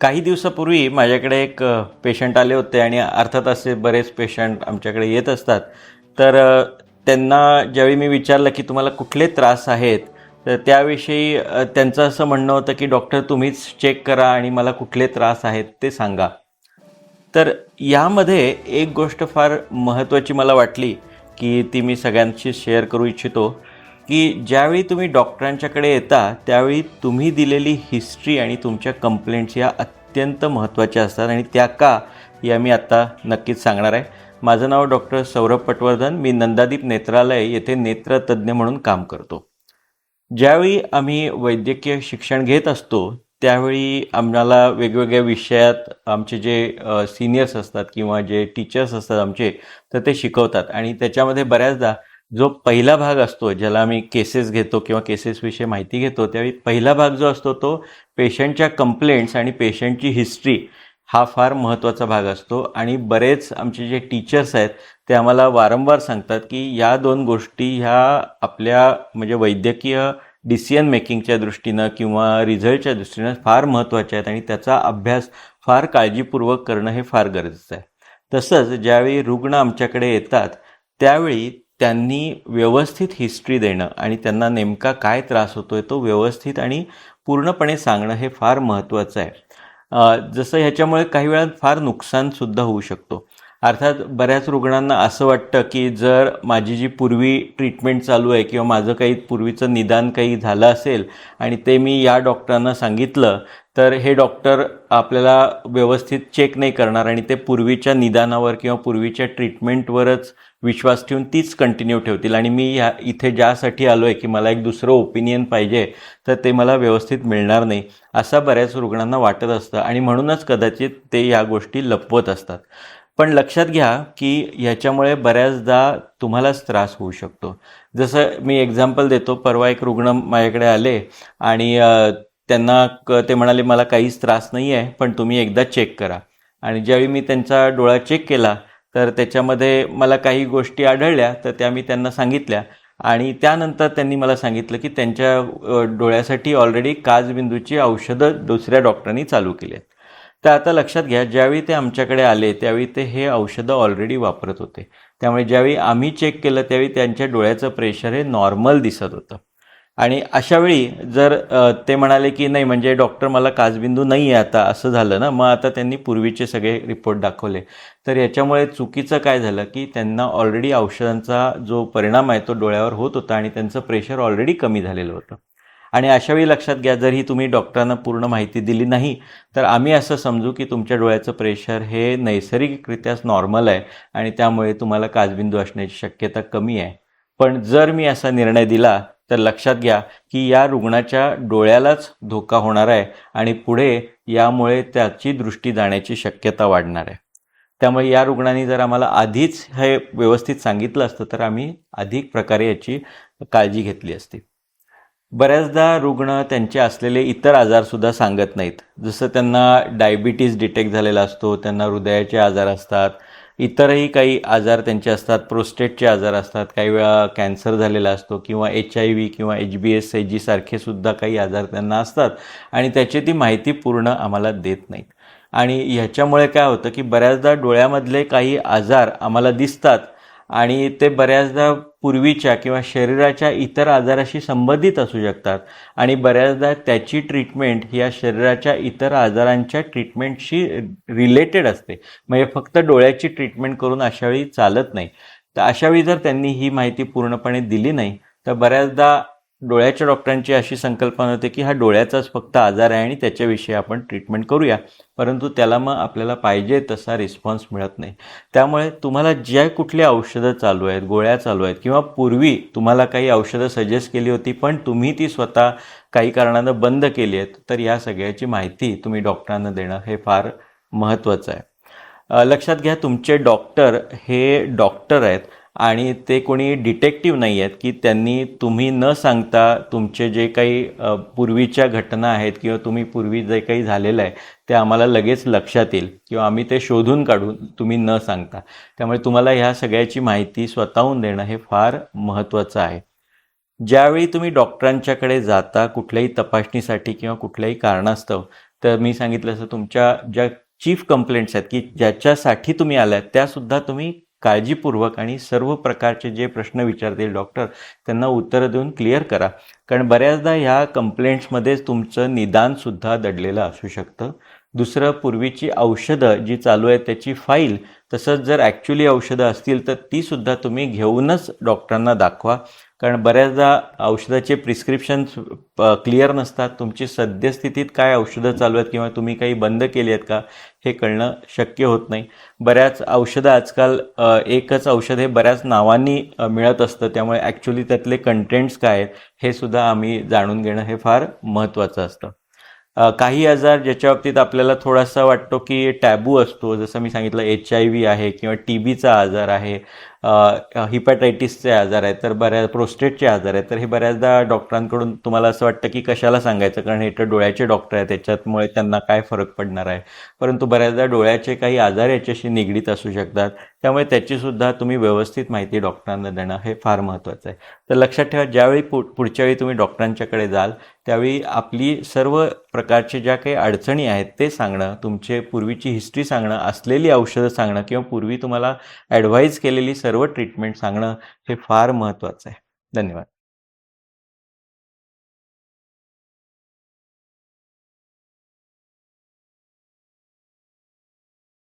काही दिवसापूर्वी माझ्याकडे एक पेशंट आले होते आणि अर्थात असे बरेच पेशंट आमच्याकडे येत असतात. तर त्यांना ज्यावेळी मी विचारलं की तुम्हाला कुठले त्रास आहेत, तर त्याविषयी त्यांचं असं म्हणणं होतं की डॉक्टर तुम्हीच चेक करा आणि मला कुठले त्रास आहेत ते सांगा. तर यामध्ये एक गोष्ट फार महत्त्वाची मला वाटली की ती मी सगळ्यांशी शेअर करू इच्छितो, की ज्यावेळी तुम्ही डॉक्टरांच्याकडे येता त्यावेळी तुम्ही दिलेली हिस्ट्री आणि तुमच्या कंप्लेंट्स या अत्यंत महत्त्वाच्या असतात आणि त्या का या मी आत्ता नक्कीच सांगणार आहे. माझं नाव डॉक्टर सौरभ पटवर्धन. मी नंदादीप नेत्रालय येथे नेत्रतज्ञ म्हणून काम करतो. ज्यावेळी आम्ही वैद्यकीय शिक्षण घेत असतो त्यावेळी आम्हाला वेगवेगळ्या विषयात आमचे जे सिनियर्स असतात किंवा जे टीचर्स असतात आमचे, तर ते शिकवतात आणि त्याच्यामध्ये बऱ्याचदा जो पहिला भाग असतो ज्याला आम्ही केसेस घेतो किंवा केसेसविषयी माहिती घेतो, त्यावेळी पहिला भाग जो असतो तो पेशंटच्या कंप्लेंट्स आणि पेशंटची हिस्ट्री हा फार महत्त्वाचा भाग असतो. आणि बरेच आमचे जे टीचर्स आहेत ते आम्हाला वारंवार सांगतात की या दोन गोष्टी ह्या आपल्या म्हणजे वैद्यकीय डिसिजन मेकिंगच्या दृष्टीनं किंवा रिझल्टच्या दृष्टीनं फार महत्त्वाच्या आहेत आणि त्याचा अभ्यास फार काळजीपूर्वक करणं हे फार गरजेचं आहे. तसंच ज्यावेळी रुग्ण आमच्याकडे येतात त्यावेळी त्यांनी व्यवस्थित हिस्ट्री देणं आणि त्यांना नेमका काय त्रास होतो आहे तो व्यवस्थित आणि पूर्णपणे सांगणं हे फार महत्त्वाचं आहे. जसं ह्याच्यामुळे काही वेळा फार नुकसानसुद्धा होऊ शकतो. अर्थात बऱ्याच रुग्णांना असं वाटतं की जर माझी जी पूर्वी ट्रीटमेंट चालू आहे किंवा माझं काही पूर्वीचं निदान काही झालं असेल आणि ते मी या डॉक्टरांना सांगितलं, तर हे डॉक्टर आपल्याला व्यवस्थित चेक नाही करणार आणि ते पूर्वीच्या निदानावर किंवा पूर्वीच्या ट्रीटमेंटवरच विश्वास ठेवून तीच कंटिन्यू ठेवतील आणि मी इथे ज्यासाठी आलो आहे की मला एक दुसरं ओपिनियन पाहिजे, तर ते मला व्यवस्थित मिळणार नाही असं बऱ्याच रुग्णांना वाटत असतं आणि म्हणूनच कदाचित ते या गोष्टी लपवत असतात. पण लक्षात घ्या की ह्याच्यामुळे बऱ्याचदा तुम्हालाच त्रास होऊ शकतो. जसं मी एक्झाम्पल देतो. परवा एक रुग्ण माझ्याकडे आले आणि त्यांना ते म्हणाले मला काहीच त्रास नाही आहे, पण तुम्ही एकदा चेक करा. आणि ज्यावेळी मी त्यांचा डोळा चेक केला तर त्याच्यामध्ये मला काही गोष्टी आढळल्या, तर त्या मी त्यांना सांगितल्या आणि त्यानंतर त्यांनी मला सांगितलं की त्यांच्या डोळ्यासाठी ऑलरेडी काचबिंदूची औषधं दुसऱ्या डॉक्टरांनी चालू केली आहेत. तर आता लक्षात घ्या, ज्यावेळी ते आमच्याकडे आले त्यावेळी ते हे औषधं ऑलरेडी वापरत होते. त्यामुळे ज्यावेळी आम्ही चेक केलं त्यावेळी त्यांच्या डोळ्याचं प्रेशर हे नॉर्मल दिसत होतं. आणि अशावेळी जर ते म्हणाले की नाही म्हणजे डॉक्टर मला काचबिंदू नाही आहे आता, असं झालं ना, मग आता त्यांनी पूर्वीचे सगळे रिपोर्ट दाखवले. तर याच्यामुळे चुकीचं काय झालं की त्यांना ऑलरेडी औषधांचा जो परिणाम आहे तो डोळ्यावर होत होता आणि त्यांचं प्रेशर ऑलरेडी कमी झालेलं होतं. आणि अशावेळी लक्षात घ्या, जर ही तुम्ही डॉक्टरांना पूर्ण माहिती दिली नाही तर आम्ही असं समजू की तुमच्या डोळ्याचं प्रेशर हे नैसर्गिकरित्याच नॉर्मल आहे आणि त्यामुळे तुम्हाला काचबिंदू असण्याची शक्यता कमी आहे. पण जर मी असा निर्णय दिला तर लक्षात घ्या की या रुग्णाच्या डोळ्यालाच धोका होणार आहे आणि पुढे यामुळे त्याची दृष्टी जाण्याची शक्यता वाढणार आहे. त्यामुळे या रुग्णांनी जर आम्हाला आधीच हे व्यवस्थित सांगितलं असतं तर आम्ही अधिक प्रकारे याची काळजी घेतली असती. बऱ्याचदा रुग्ण त्यांचे असलेले इतर आजारसुद्धा सांगत नाहीत. जसं त्यांना डायबिटीज डिटेक्ट झालेला असतो, त्यांना हृदयाचे आजार असतात, इतरही काही आजार त्यांचे असतात, प्रोस्टेटचे आजार असतात, काही वेळा कॅन्सर झालेला असतो किंवा HIV किंवा HBsAg सारखे सुद्धा काही आजार त्यांना असतात आणि त्याची ती माहिती पूर्ण आम्हाला देत नाहीत. आणि ह्याच्यामुळे काय होतं की बऱ्याचदा डोळ्यामधले काही आजार आम्हाला दिसतात आणि ते बऱ्याचदा पूर्वीच्या किंवा शरीराच्या इतर आजाराशी संबंधित असू शकतात आणि बऱ्याचदा त्याची ट्रीटमेंट या शरीराच्या इतर आजारांच्या ट्रीटमेंटशी रिलेटेड असते. म्हणजे फक्त डोळ्याची ट्रीटमेंट करून अशावेळी चालत नाही. तर अशावेळी जर त्यांनी ही माहिती पूर्णपणे दिली नाही तर बऱ्याचदा डोळ्याच्या डॉक्टरांची अशी संकल्पना होते की हा डोळ्याचाच फक्त आजार आहे आणि त्याच्याविषयी आपण ट्रीटमेंट करूया, परंतु त्याला मग आपल्याला पाहिजे तसा रिस्पॉन्स मिळत नाही. त्यामुळे तुम्हाला ज्या कुठली औषधं चालू आहेत, गोळ्या चालू आहेत किंवा पूर्वी तुम्हाला काही औषधं सजेस्ट केली होती पण तुम्ही ती स्वतः काही कारणानं बंद केली आहेत, तर या सगळ्याची माहिती तुम्ही डॉक्टरांना देणं हे फार महत्त्वाचं आहे. लक्षात घ्या, तुमचे डॉक्टर हे डॉक्टर आहेत आणि ते कोणी डिटेक्टिव्ह नाही आहेत की त्यांनी तुम्ही न सांगता तुमचे जे काही पूर्वीच्या घटना आहेत किंवा तुम्ही पूर्वी जे काही झालेलं आहे ते आम्हाला लगेच लक्षात येईल किंवा आम्ही ते शोधून काढू तुम्ही न सांगता. त्यामुळे तुम्हाला ह्या सगळ्याची माहिती स्वतःहून देणं हे फार महत्त्वाचं आहे. ज्यावेळी तुम्ही डॉक्टरांच्याकडे जाता कुठल्याही तपासणीसाठी किंवा कुठल्याही कारणास्तव, तर मी सांगितलं असं तुमच्या ज्या चीफ कंप्लेंट्स आहेत की ज्याच्यासाठी तुम्ही आलात त्यासुद्धा तुम्ही काळजीपूर्वक आणि सर्व प्रकारचे जे प्रश्न विचारतील डॉक्टर त्यांना उत्तरं देऊन क्लिअर करा. कारण बऱ्याचदा ह्या कंप्लेंट्समध्येच तुमचं निदानसुद्धा दडलेलं असू शकतं. दुसरं, पूर्वीची औषधं जी चालू आहेत त्याची फाईल, तसंच जर ॲक्च्युली औषधं असतील तर तीसुद्धा तुम्ही घेऊनच डॉक्टरांना दाखवा. कारण बऱ्याचदा औषधाचे प्रिस्क्रिप्शन्स क्लिअर नसतात. तुमची सद्यस्थितीत काय औषधं चालू आहेत किंवा तुम्ही काही बंद केली आहेत का हे कळणं शक्य होत नाही. बऱ्याच औषधं आजकाल एकच औषध हे बऱ्याच नावांनी मिळत असतं, त्यामुळे ॲक्च्युली त्यातले कंटेंट्स काय आहेत हे सुद्धा आम्ही जाणून घेणं हे फार महत्त्वाचं असतं. काही आजार ज्याच्या बाबतीत आपल्याला थोडासा वाटतो की टॅबू असतो, जसं मी सांगितलं HIV आहे किंवा TBचा आजार आहे, हिपॅटायटिसचे आजार आहेत, तर प्रोस्टेटचे आजार आहेत, तर हे बऱ्याचदा डॉक्टरांकडून तुम्हाला असं वाटतं की कशाला सांगायचं, कारण हे तर डोळ्याचे डॉक्टर आहेत, त्याच्यामुळे त्यांना काय फरक पडणार आहे. परंतु बऱ्याचदा डोळ्याचे काही आजार याच्याशी निगडीत असू शकतात, त्यामुळे त्याचीसुद्धा तुम्ही व्यवस्थित माहिती डॉक्टरांना देणं हे फार महत्त्वाचं आहे. तर लक्षात ठेवा, ज्यावेळी पुढच्या वेळी तुम्ही डॉक्टरांच्याकडे जाल त्यावेळी आपली सर्व प्रकारचे ज्या काही अडचणी आहेत ते सांगणं, तुमचे पूर्वीची हिस्ट्री सांगणं, असलेली औषधं सांगणं किंवा पूर्वी तुम्हाला ॲडवाईज केलेली सर्व ट्रीटमेंट सांगणं हे फार महत्त्वाचं आहे. धन्यवाद.